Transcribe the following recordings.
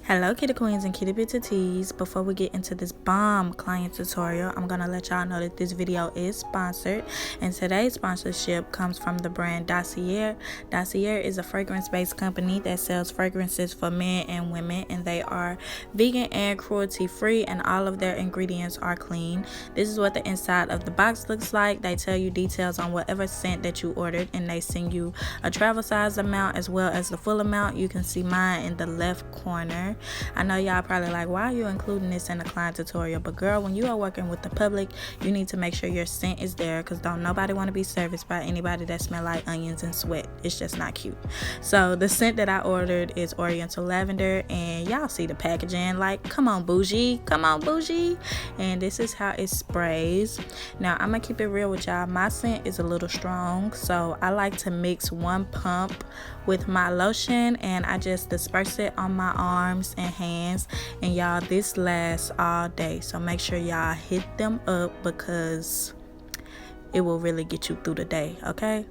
Hello kitty queens and kitty bits of teas. Before we get into this bomb client tutorial, I'm gonna let y'all know that this video is sponsored, and today's sponsorship comes from the brand Dossier. Dossier is a fragrance-based company that sells fragrances for men and women, and they are vegan and cruelty-free, and all of their ingredients are clean. This is what the inside of the box looks like. They tell you details on whatever scent that you ordered, and they send you a travel size amount as well as the full amount. You can see mine in the left corner. I know y'all probably like, why are you including this in the client tutorial? But girl, when you are working with the public, you need to make sure your scent is there, because don't nobody want to be serviced by anybody that smell like onions and sweat. It's just not cute. So the scent that I ordered is Oriental Lavender, and y'all see the packaging, like, come on bougie, come on bougie. And this is how it sprays. Now I'm gonna keep it real with y'all. My scent is a little strong, so I like to mix one pump with my lotion, and I just disperse it on my arms and hands. And y'all, this lasts all day, so make sure y'all hit them up, because it will really get you through the day, okay?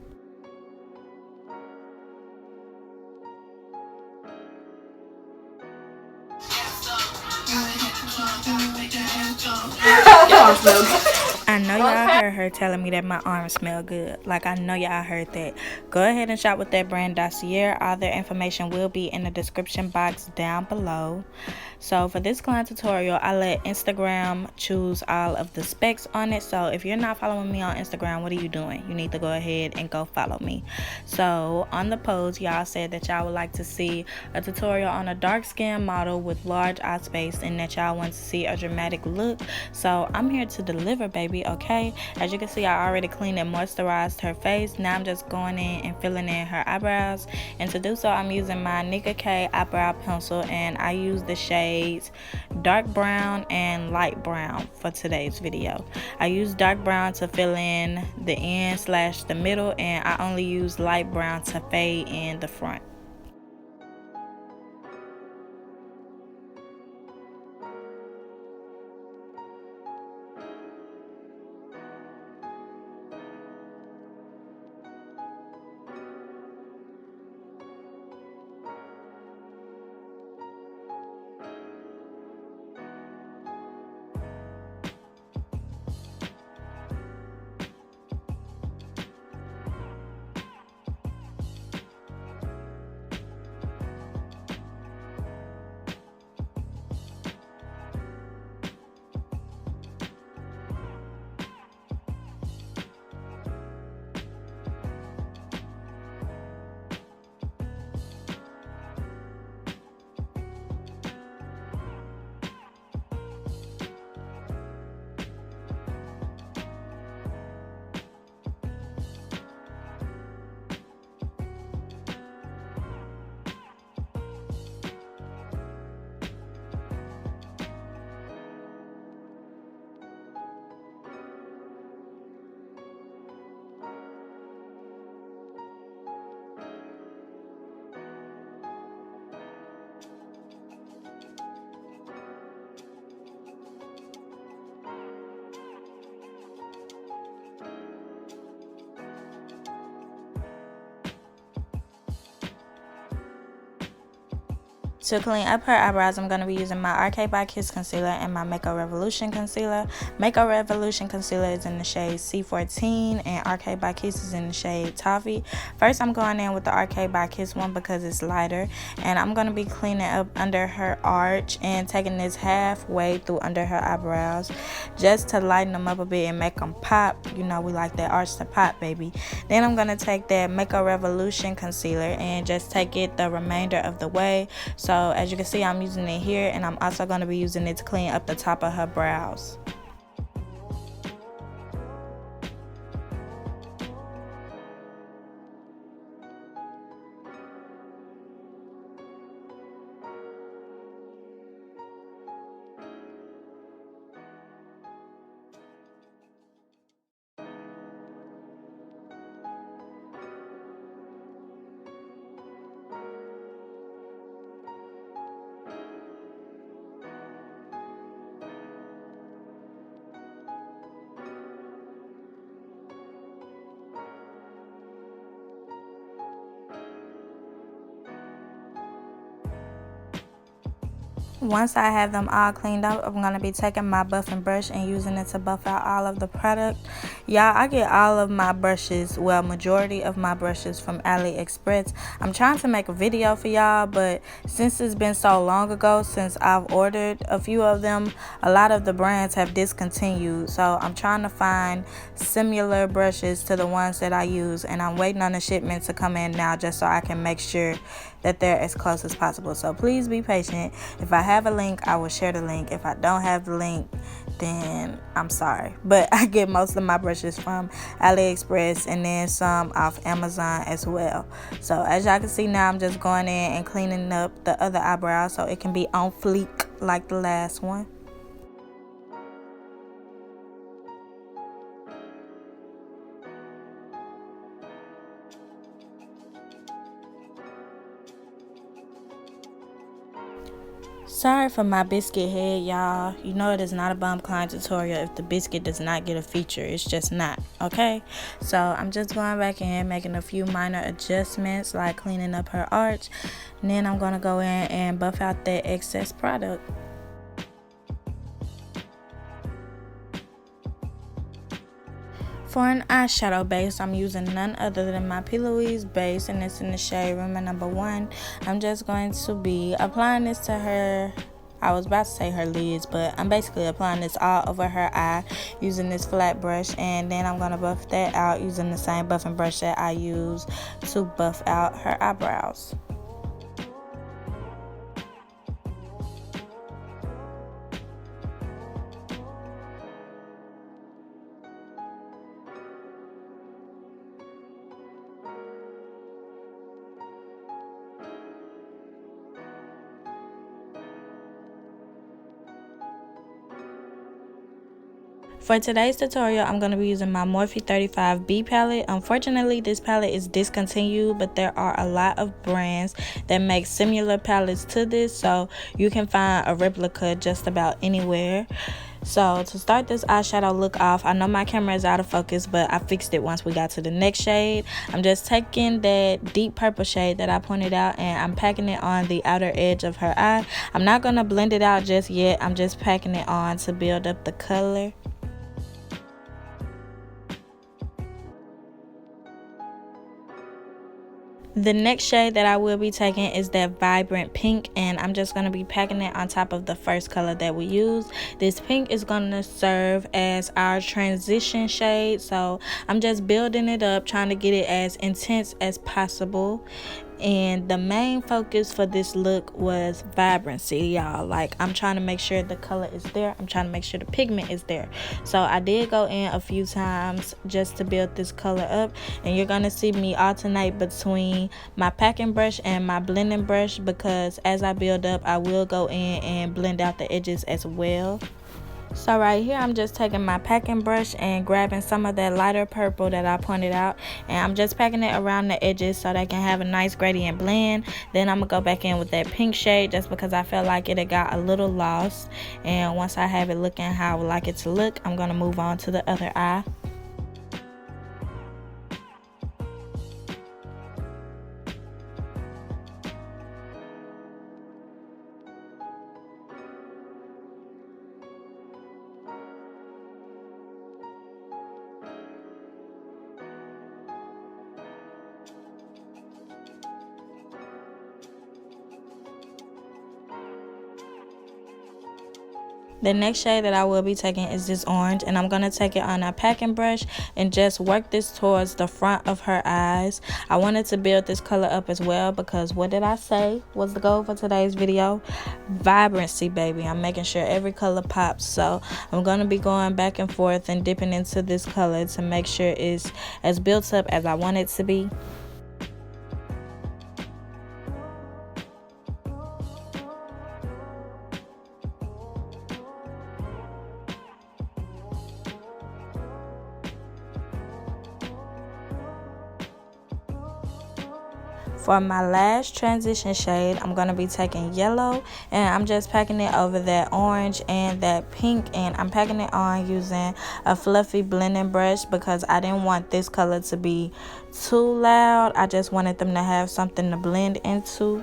I know y'all heard her telling me that my arms smell good. Like, I know y'all heard that. Go ahead and shop with that brand Dossier. All their information will be in the description box down below. So for this client tutorial, I let Instagram choose all of the specs on it. So if you're not following me on Instagram, what are you doing? You need to go ahead and go follow me. So on the post, y'all said that y'all would like to see a tutorial on a dark skin model with large eye space, and that y'all want to see a dramatic look. So I'm here to deliver, baby. Okay, as you can see, I already cleaned and moisturized her face. Now I'm just going in and filling in her eyebrows, and to do so, I'm using my Nicka K eyebrow pencil, and I use the shades dark brown and light brown for today's video. I use dark brown to fill in the end slash the middle, and I only use light brown to fade in the front. To clean up her eyebrows, I'm going to be using my Arcade by Kiss concealer and my Make Revolution concealer. Make Revolution concealer is in the shade C14, and Arcade by Kiss is in the shade Toffee. First, I'm going in with the Arcade by Kiss one because it's lighter, and I'm going to be cleaning up under her arch and taking this halfway through under her eyebrows just to lighten them up a bit and make them pop. You know, we like that arch to pop, baby. Then I'm going to take that Make Revolution concealer and just take it the remainder of the way. So as you can see, I'm using it here, and I'm also going to be using it to clean up the top of her brows. Once I have them all cleaned up, I'm going to be taking my buffing brush and using it to buff out all of the product. Y'all, I get all of my brushes, well, majority of my brushes from AliExpress. I'm trying to make a video for y'all, but since it's been so long ago since I've ordered a few of them, a lot of the brands have discontinued. So I'm trying to find similar brushes to the ones that I use, and I'm waiting on the shipment to come in now just so I can make sure that they're as close as possible. So please be patient. If I have a link, I will share the link. If I don't have the link, then I'm sorry. But I get most of my brushes from AliExpress and then some off Amazon as well. So as y'all can see now, I'm just going in and cleaning up the other eyebrow so it can be on fleek like the last one. Sorry for my biscuit head, y'all. You know it is not a bum client tutorial if the biscuit does not get a feature. It's just not, okay? So I'm just going back in, making a few minor adjustments, like cleaning up her arch. And then I'm going to go in and buff out that excess product. For an eyeshadow base, I'm using none other than my P.Louise base, and it's in the shade Rumor Number 1. I'm just going to be applying this to her, I was about to say her lids, but I'm basically applying this all over her eye using this flat brush, and then I'm going to buff that out using the same buffing brush that I use to buff out her eyebrows. For today's tutorial, I'm going to be using my Morphe 35B palette. Unfortunately, this palette is discontinued, but there are a lot of brands that make similar palettes to this, so you can find a replica just about anywhere. So to start this eyeshadow look off, I know my camera is out of focus, but I fixed it once we got to the next shade. I'm just taking that deep purple shade that I pointed out, and I'm packing it on the outer edge of her eye. I'm not going to blend it out just yet. I'm just packing it on to build up the color. The next shade that I will be taking is that vibrant pink, and I'm just going to be packing it on top of the first color that we used. This pink is going to serve as our transition shade, so I'm just building it up, trying to get it as intense as possible. And the main focus for this look was vibrancy, y'all. Like, I'm trying to make sure the color is there. I'm trying to make sure the pigment is there. So I did go in a few times just to build this color up, and you're gonna see me alternate between my packing brush and my blending brush, because as I build up, I will go in and blend out the edges as well. So right here, I'm just taking my packing brush and grabbing some of that lighter purple that I pointed out, and I'm just packing it around the edges so they can have a nice gradient blend. Then I'm gonna go back in with that pink shade just because I felt like it had got a little lost, and once I have it looking how I would like it to look, I'm gonna move on to the other eye. The next shade that I will be taking is this orange, and I'm going to take it on a packing brush and just work this towards the front of her eyes. I wanted to build this color up as well because what did I say was the goal for today's video? Vibrancy, baby. I'm making sure every color pops, so I'm going to be going back and forth and dipping into this color to make sure it's as built up as I want it to be. For my last transition shade, I'm going to be taking yellow, and I'm just packing it over that orange and that pink, and I'm packing it on using a fluffy blending brush because I didn't want this color to be too loud. I just wanted them to have something to blend into.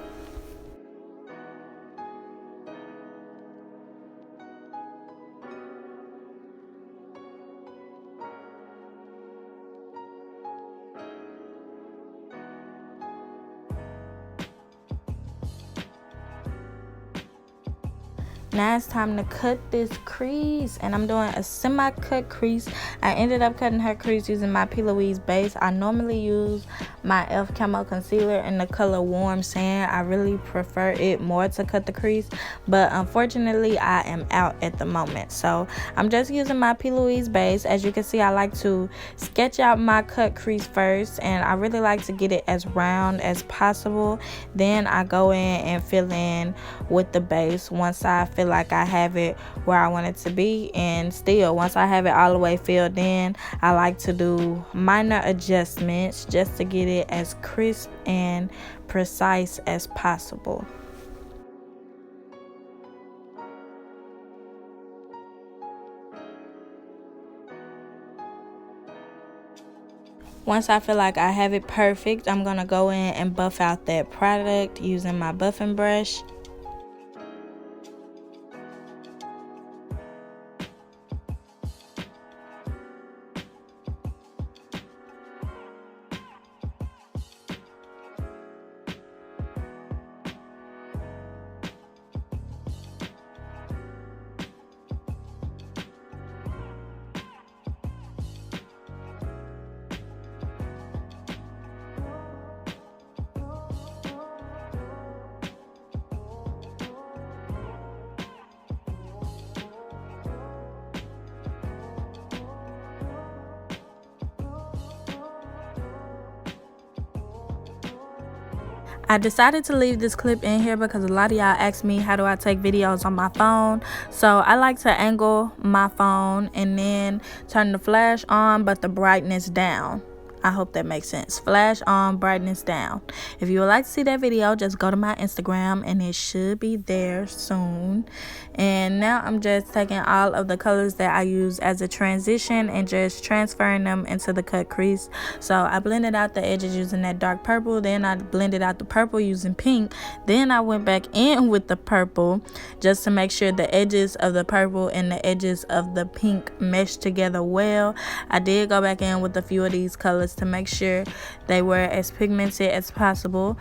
Now it's time to cut this crease, and I'm doing a semi-cut crease. I ended up cutting her crease using my P.Louise base. I normally use my e.l.f. Camo Concealer in the color Warm Sand. I really prefer it more to cut the crease, but unfortunately I am out at the moment. So I'm just using my P.Louise base. As you can see, I like to sketch out my cut crease first, and I really like to get it as round as possible. Then I go in and fill in with the base once I feel like I have it where I want it to be. And still, once I have it all the way filled in, I like to do minor adjustments just to get it as crisp and precise as possible. Once I feel like I have it perfect, I'm gonna go in and buff out that product using my buffing brush. I decided to leave this clip in here because a lot of y'all ask me how do I take videos on my phone. So I like to angle my phone and then turn the flash on but the brightness down. I hope that makes sense. Flash on, brightness down. If you would like to see that video, just go to my Instagram and it should be there soon. And now I'm just taking all of the colors that I use as a transition and just transferring them into the cut crease. So I blended out the edges using that dark purple. Then I blended out the purple using pink. Then I went back in with the purple just to make sure the edges of the purple and the edges of the pink mesh together well. I did go back in with a few of these colors to make sure they were as pigmented as possible.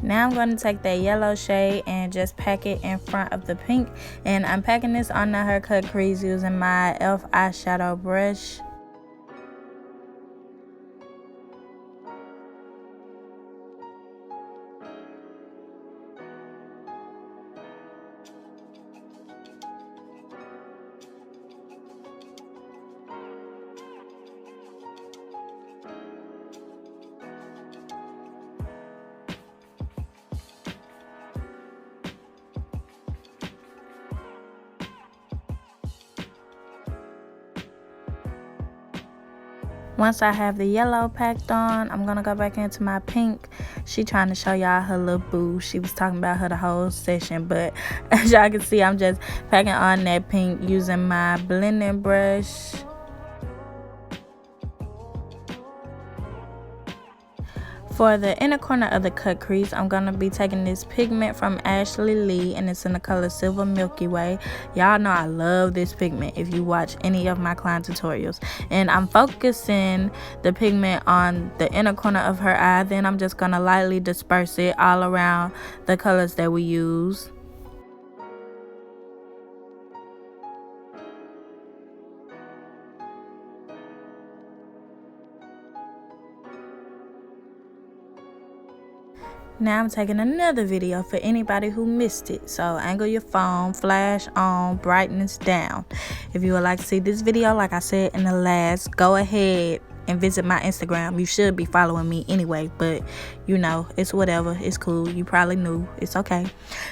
Now I'm going to take that yellow shade and just pack it in front of the pink. And I'm packing this on the her cut crease using my e.l.f. eyeshadow brush. Once I have the yellow packed on, I'm gonna go back into my pink. She trying to show y'all her little boo. She was talking about her the whole session, but as y'all can see, I'm just packing on that pink using my blending brush. For the inner corner of the cut crease, I'm going to be taking this pigment from Ashley Lee, and it's in the color Silver Milky Way. Y'all know I love this pigment if you watch any of my client tutorials. And I'm focusing the pigment on the inner corner of her eye. Then I'm just going to lightly disperse it all around the colors that we use. Now I'm taking another video for anybody who missed it. So angle your phone, flash on, brightness down. If you would like to see this video, like I said in the last, go ahead and visit my Instagram. You should be following me anyway, but you know, it's whatever. It's cool. You probably knew. It's okay.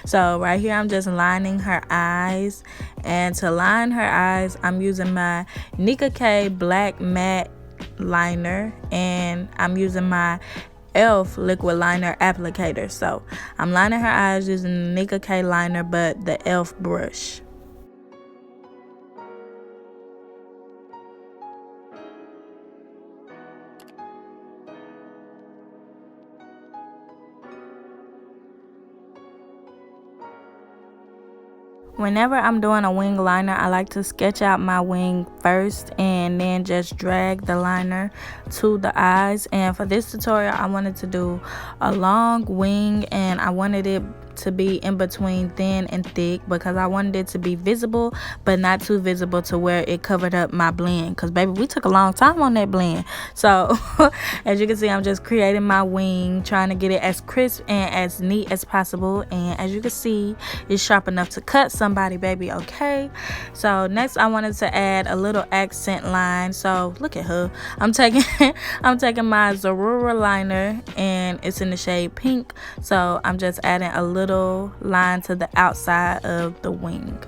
So right here, I'm just lining her eyes. And to line her eyes, I'm using my Nicka K black matte liner, and I'm using my e.l.f. liquid liner applicator. So I'm lining her eyes using the Nicka K liner, but the e.l.f. brush. Whenever I'm doing a wing liner, I like to sketch out my wing first and then just drag the liner to the eyes. And for this tutorial, I wanted to do a long wing, and I wanted it to be in between thin and thick because I wanted it to be visible but not too visible to where it covered up my blend, because baby, we took a long time on that blend. So as you can see, I'm just creating my wing, trying to get it as crisp and as neat as possible. And as you can see, it's sharp enough to cut somebody, baby. Okay, so next I wanted to add a little accent line. So look at her, I'm taking I'm taking my Zerura liner, and it's in the shade pink. So I'm just adding a little line to the outside of the wing.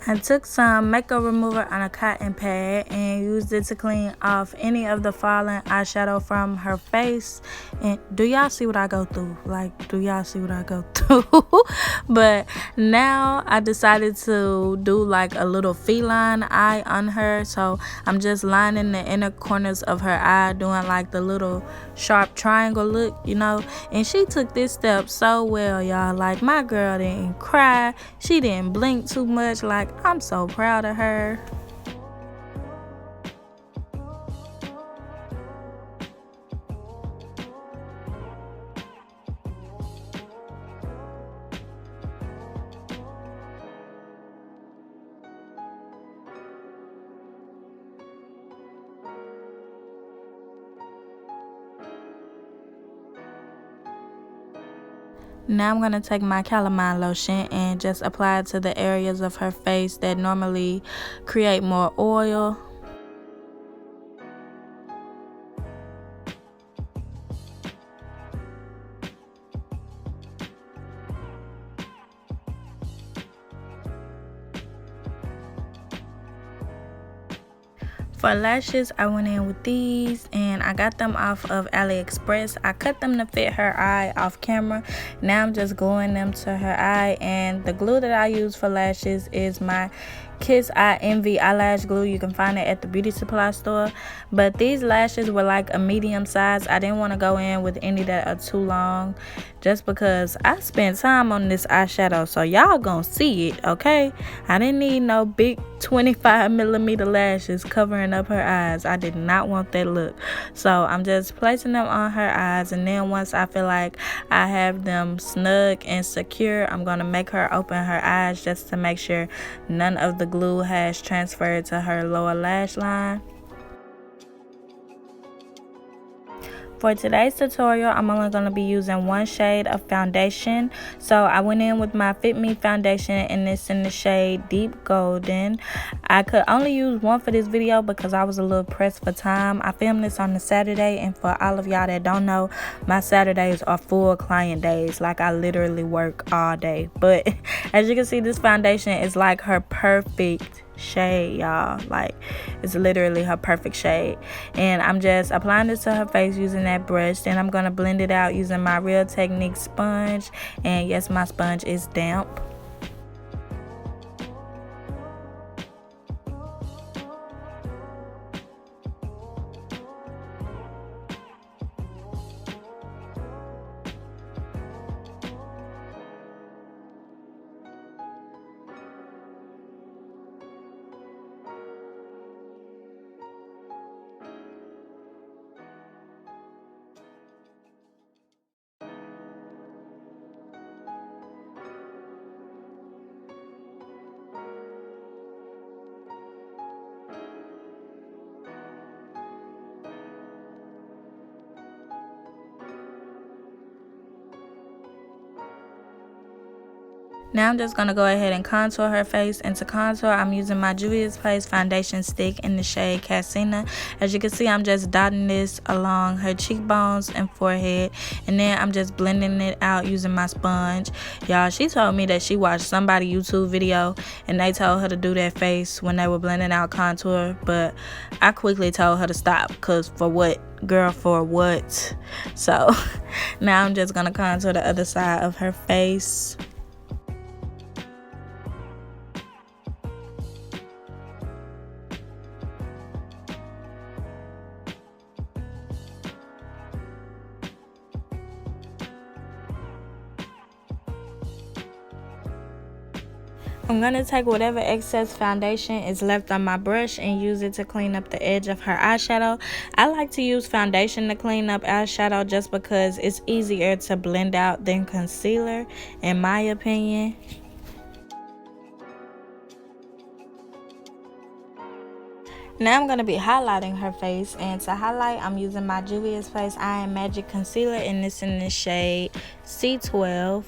I took some makeup remover on a cotton pad and used it to clean off any of the fallen eyeshadow from her face. And do y'all see what I go through? Like, do y'all see what I go through? But now I decided to do like a little feline eye on her. So I'm just lining the inner corners of her eye, doing like the little sharp triangle look, you know. And she took this step so well, y'all. Like, my girl didn't cry, she didn't blink too much. Like, I'm so proud of her. Now I'm going to take my calamine lotion and just apply it to the areas of her face that normally create more oil. For lashes, I went in with these, and I got them off of AliExpress. I cut them to fit her eye off camera. Now I'm just gluing them to her eye, and the glue that I use for lashes is my Kiss I Envy eyelash glue. You can find it at the beauty supply store. But these lashes were like a medium size. I didn't want to go in with any that are too long, just because I spent time on this eyeshadow, so y'all gonna see it, okay? I didn't need no big 25mm lashes covering up her eyes. I did not want that look. So I'm just placing them on her eyes, and then once I feel like I have them snug and secure, I'm gonna make her open her eyes just to make sure none of the glue has transferred to her lower lash line. For today's tutorial, I'm only going to be using one shade of foundation. So I went in with my Fit Me foundation, and it's in the shade Deep Golden. I could only use one for this video because I was a little pressed for time. I filmed this on a Saturday, and for all of y'all that don't know, my Saturdays are full client days. Like, I literally work all day. But as you can see, this foundation is like her perfect shade, y'all. Like, it's literally her perfect shade, and I'm just applying this to her face using that brush. Then I'm gonna blend it out using my Real Technique sponge, and yes, my sponge is damp. Now I'm just going to go ahead and contour her face. And to contour, I'm using my Juvia's Place foundation stick in the shade Casina. As you can see, I'm just dotting this along her cheekbones and forehead. And then I'm just blending it out using my sponge. Y'all, she told me that she watched somebody's YouTube video and they told her to do that face when they were blending out contour. But I quickly told her to stop, because for what? Girl, for what? So now I'm just going to contour the other side of her face. I'm going to take whatever excess foundation is left on my brush and use it to clean up the edge of her eyeshadow. I like to use foundation to clean up eyeshadow just because it's easier to blend out than concealer, in my opinion. Now I'm going to be highlighting her face, and to highlight I'm using my Juvia's Place Eye and Magic Concealer, and this in the shade C12.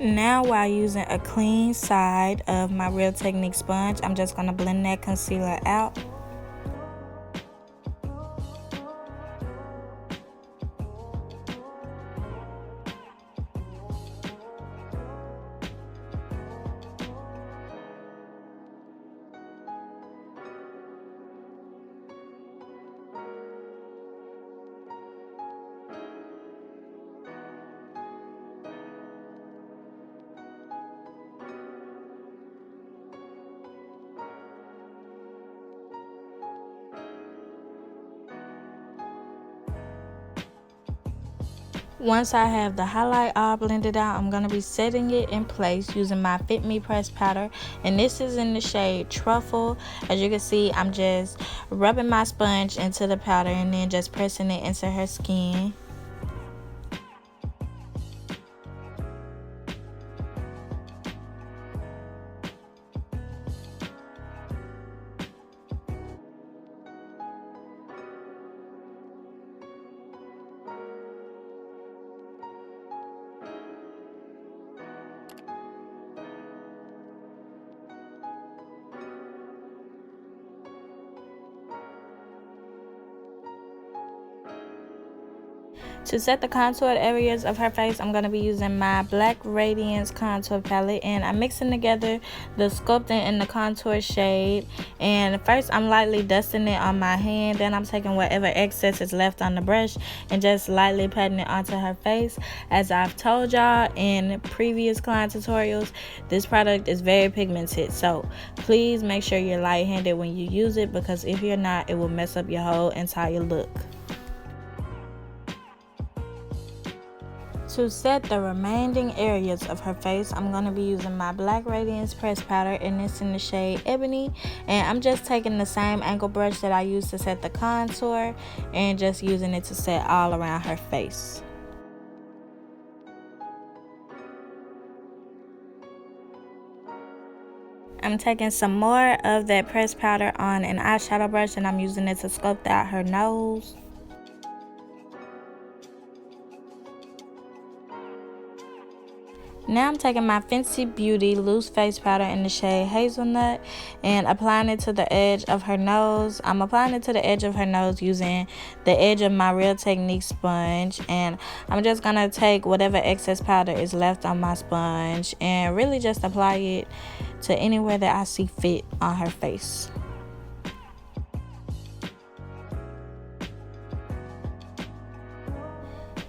Now, while using a clean side of my Real Technique sponge, I'm just going to blend that concealer out. Once I have the highlight all blended out, I'm going to be setting it in place using my Fit Me pressed powder, and this is in the shade Truffle. As you can see, I'm just rubbing my sponge into the powder and then just pressing it into her skin. To set the contoured areas of her face, I'm going to be using my Black Radiance contour palette, and I'm mixing together the sculpting and the contour shade. And first I'm lightly dusting it on my hand, then I'm taking whatever excess is left on the brush and just lightly patting it onto her face. As I've told y'all in previous client tutorials, this product is very pigmented, so please make sure you're light-handed when you use it, because if you're not, it will mess up your whole entire look. To set the remaining areas of her face, I'm going to be using my Black Radiance pressed powder, and it's in the shade Ebony. And I'm just taking the same angle brush that I used to set the contour and just using it to set all around her face. I'm taking some more of that pressed powder on an eyeshadow brush, and I'm using it to sculpt out her nose. Now I'm taking my Fenty Beauty loose face powder in the shade Hazelnut and applying it to the edge of her nose. I'm applying it to the edge of her nose using the edge of my Real Technique sponge, and I'm just going to take whatever excess powder is left on my sponge and really just apply it to anywhere that I see fit on her face.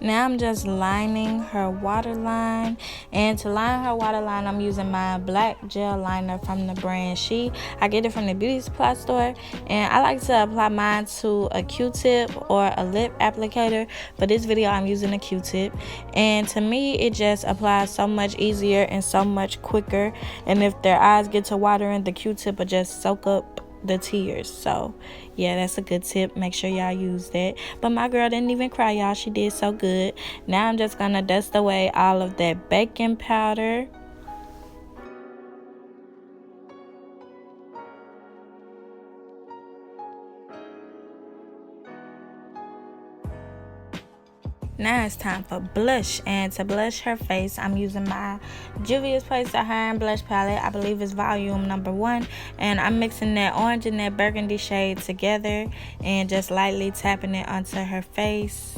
Now I'm just lining her waterline, and to line her waterline I'm using my black gel liner from the brand She. I get it from the beauty supply store, and I like to apply mine to a Q-tip or a lip applicator. For this video I'm using a Q-tip, and to me it just applies so much easier and so much quicker, and if their eyes get to watering, the Q-tip will just soak up the tears. So yeah, that's a good tip. Make sure y'all use that. But my girl didn't even cry, y'all. She did so good. Now I'm just gonna dust away all of that baking powder. Now it's time for blush, and to blush her face, I'm using my Juvia's Place to High Blush palette. I believe it's volume number 1, and I'm mixing that orange and that burgundy shade together and just lightly tapping it onto her face.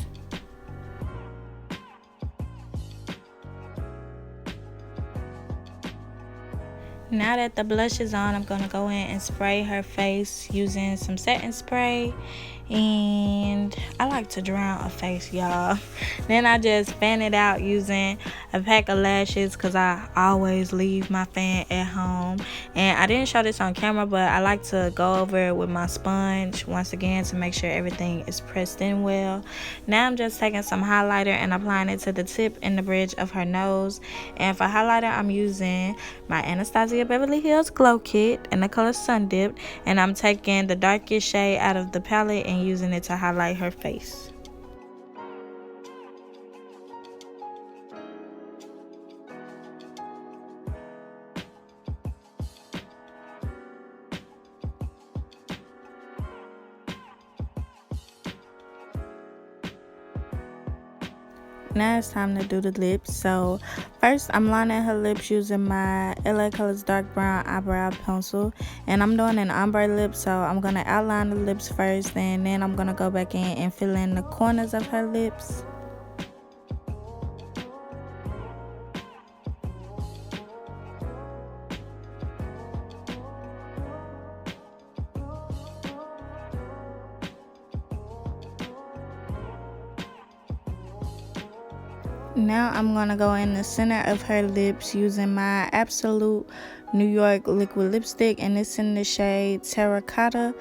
Now that the blush is on, I'm going to go in and spray her face using some setting spray. And I like to drown a face, y'all. Then I just fan it out using a pack of lashes, because I always leave my fan at home. And I didn't show this on camera, but I like to go over it with my sponge once again to make sure everything is pressed in well. Now I'm just taking some highlighter and applying it to the tip and the bridge of her nose. And for highlighter, I'm using my Anastasia Beverly Hills Glow Kit in the color Sun Dipped, and I'm taking the darkest shade out of the palette and using it to highlight her face. Now it's time to do the lips. So first I'm lining her lips using my LA Colors Dark Brown Eyebrow Pencil, and I'm doing an ombre lip, so I'm going to outline the lips first, and then I'm going to go back in and fill in the corners of her lips. Now I'm going to go in the center of her lips using my Absolute New York liquid lipstick, and it's in the shade Terracotta.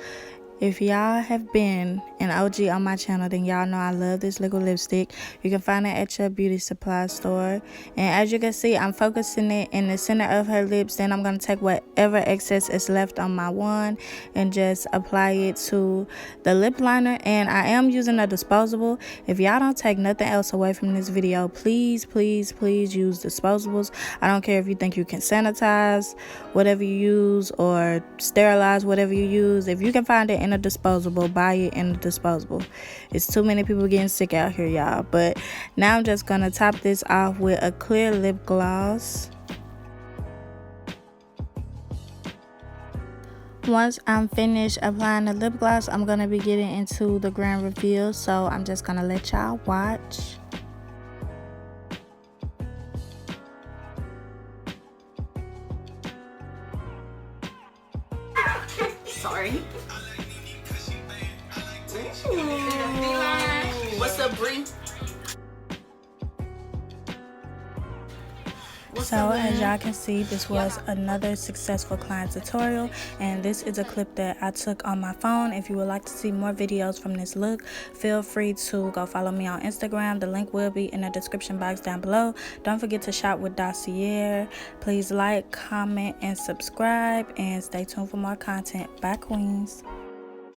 If y'all have been an OG on my channel, then y'all know I love this liquid lipstick. You can find it at your beauty supply store. And as you can see, I'm focusing it in the center of her lips. Then I'm going to take whatever excess is left on my wand and just apply it to the lip liner. And I am using a disposable. If y'all don't take nothing else away from this video, please, please, please use disposables. I don't care if you think you can sanitize whatever you use or sterilize whatever you use. If you can find it in a disposable, buy it in a disposable. It's too many people getting sick out here, y'all. But now I'm just gonna top this off with a clear lip gloss. Once I'm finished applying the lip gloss, I'm gonna be getting into the grand reveal, so I'm just gonna let y'all watch. Sorry. What's up, Bree? So as y'all can see, this was another successful client tutorial, and this is a clip that I took on my phone. If you would like to see more videos from this look, feel free to go follow me on Instagram. The link will be in the description box down below. Don't forget to shop with Dossier. Please like, comment, and subscribe, and stay tuned for more content. Bye, queens.